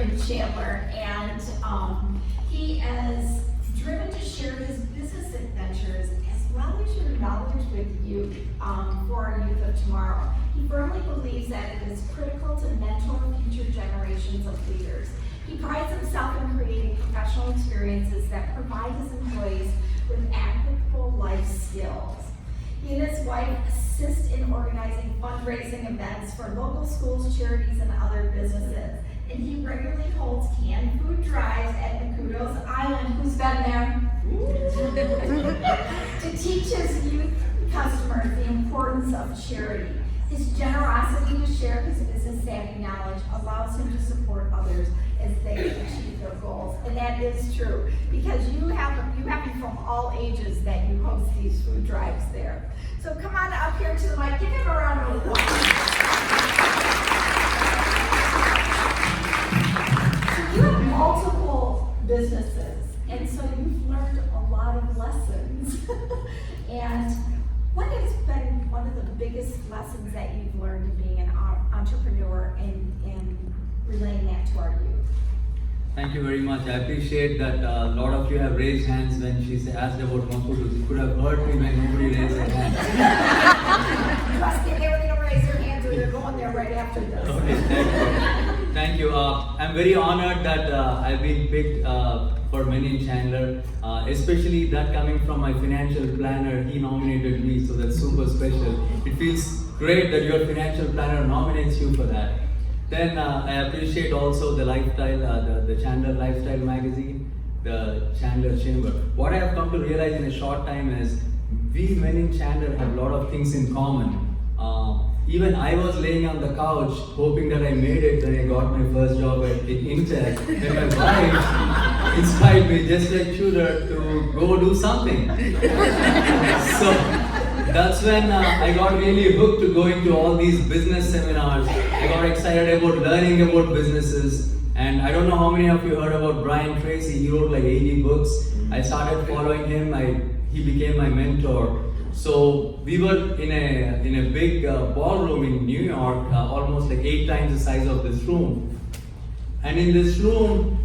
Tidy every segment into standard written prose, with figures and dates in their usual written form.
in Chandler, and he is driven to share his business adventures as well as your knowledge with youth for our youth of tomorrow. He firmly believes that it is critical to mentor future generations of leaders. He prides himself in creating professional experiences that provide his employees with applicable life skills. He and his wife assist in organizing fundraising events for local schools, charities, and other businesses. And he regularly holds canned food drives at Nakudos Island. Who's been there? To teach his youth customers the importance of charity. His generosity to share his business savvy knowledge allows him to support others as they achieve their goals. And that is true, because you have people from all ages that you host these food drives there. So come on up here to the mic, give him a round of applause. So you have multiple businesses, and so you've learned a lot of lessons. And what has been one of the biggest lessons that you've learned in being an entrepreneur and relaying that to our youth? Thank you very much. I appreciate that a lot of you have raised hands when she asked about Makudu. You could have heard me when nobody raised their hands. Trust me, they were going to raise their hands or they're going there right after this. Okay, thank you. I'm very honored that I've been picked for Men in Chandler, especially that coming from my financial planner. He nominated me, so that's super special. It feels great that your financial planner nominates you for that. Then I appreciate also the lifestyle, the Chandler Lifestyle Magazine, the Chandler Chamber. What I have come to realize in a short time is we Men in Chandler have a lot of things in common. Even I was laying on the couch hoping that I made it when I got my first job at Intel. Then my wife inspired me, just like Tudor, to go do something. So that's when I got really hooked to going to all these business seminars. I got excited about learning about businesses. And I don't know how many of you heard about Brian Tracy. He wrote like 80 books. I started following him. He became my mentor. So we were in a big ballroom in New York, almost like 8 times the size of this room. And in this room,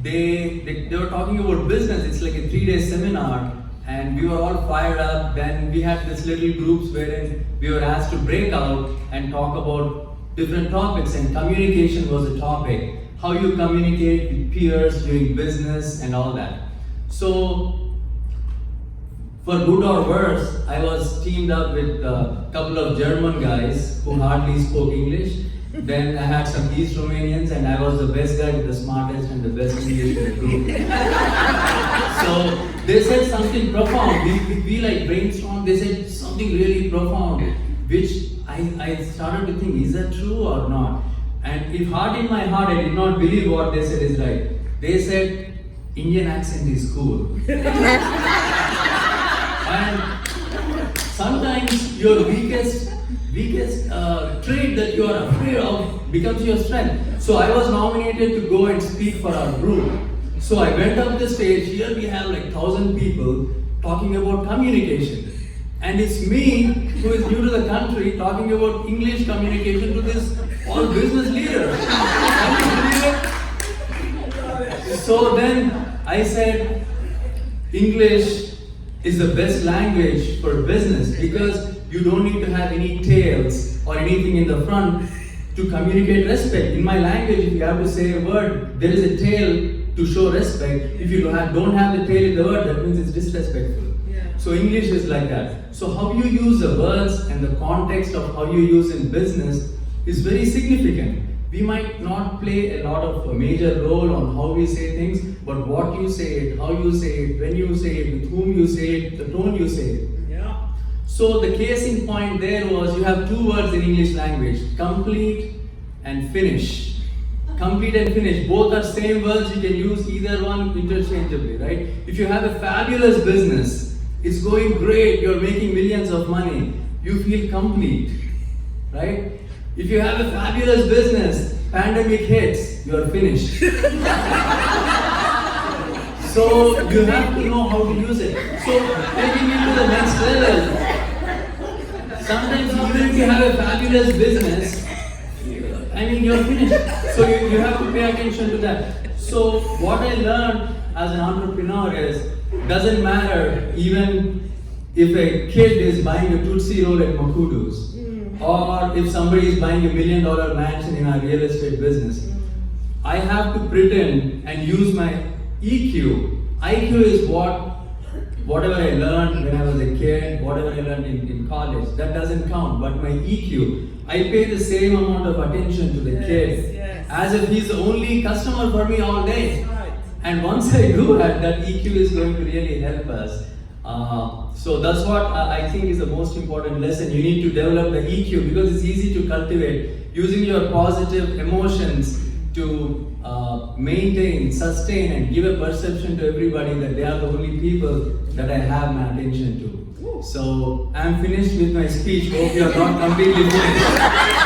they were talking about business. It's like a 3-day seminar. And we were all fired up. Then we had this little groups wherein we were asked to break out and talk about different topics, and communication was a topic. How you communicate with peers doing business and all that. So for good or worse, I was teamed up with a couple of German guys who hardly spoke English. Then I had some East Romanians, and I was the best guy with the smartest and the best English in the group. So they said something profound. We like brainstormed. They said something really profound, which I started to think, is that true or not? And if heart in my heart, I did not believe what they said is right. They said Indian accent is cool. And sometimes your weakest trait that you are afraid of becomes your strength. So I was nominated to go and speak for our group. So I went up the stage. Here we have like 1,000 people talking about communication. And it's me, who is new to the country, talking about English communication to this all business leaders. So then I said, English is the best language for business, because you don't need to have any tails or anything in the front to communicate respect. In my language, if you have to say a word, there is a tail to show respect. If you don't have the tail in the word, that means it's disrespectful. So English is like that. So how you use the words and the context of how you use in business is very significant. We might not play a lot of a major role on how we say things, but what you say it, how you say it, when you say it, with whom you say it, the tone you say it. Yeah. So the case in point there was, you have 2 words in English language, complete and finish. Complete and finish, both are same words, you can use either one interchangeably, right? If you have a fabulous business, it's going great, you're making millions of money, you feel complete, right? If you have a fabulous business, pandemic hits, you're finished. So you have to know how to use it. So taking it to the next level, sometimes even if you have a fabulous business, I mean, you're finished. So you have to pay attention to that. So what I learned as an entrepreneur is, doesn't matter even if a kid is buying a Tootsie Roll at Makudu's, or if somebody is buying $1 million mansion in our real estate business. I have to pretend and use my EQ. IQ is whatever I learned when I was a kid, whatever I learned in college, that doesn't count. But my EQ, I pay the same amount of attention to the kid as if he's the only customer for me all day. Right. And once I do that EQ is going to really help us. So that's what I think is the most important lesson. You need to develop the EQ because it's easy to cultivate. Using your positive emotions to maintain, sustain, and give a perception to everybody that they are the only people that I have my attention to. So I'm finished with my speech. Hope you are not completely finished.